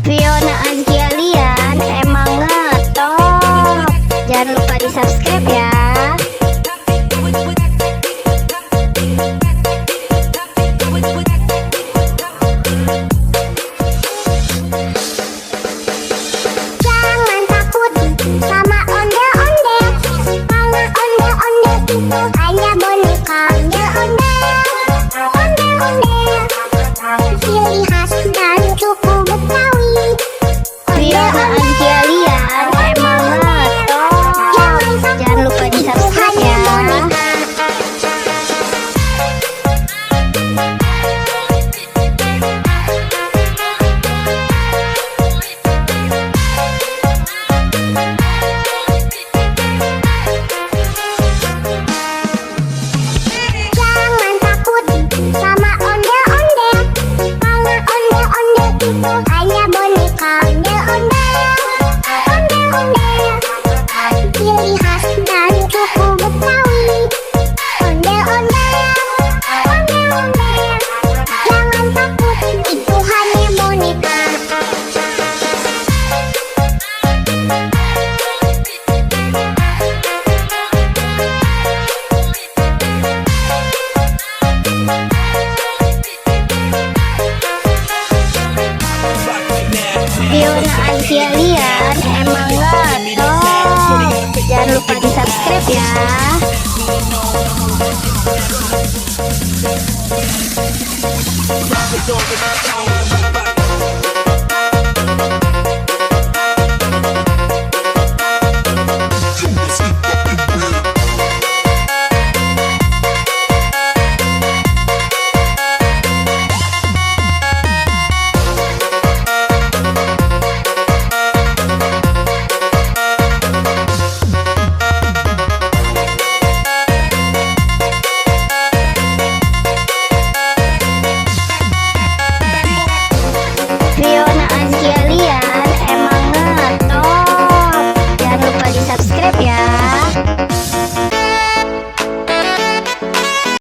Fiona Anjalian emang ngetop. Jangan lupa di subscribe ya. Jangan takut sama onde-onde, karena onde-onde itu hanya boneka. Onde-onde, onde-onde, ciri khas dan suku Betawi. Fiona Anjalian emang ngetop. Jangan lupa di subscribe ya. Jangan takut sama onde-onde, karena onde-onde itu hanya boneka. Onde-onde, onde-onde, ciri khas dan suku Betawi. Onde-onde, onde-onde, jangan takut, itu hanya boneka. Fiona Anjalian emang ngetop. Jangan lupa di subscribe ya.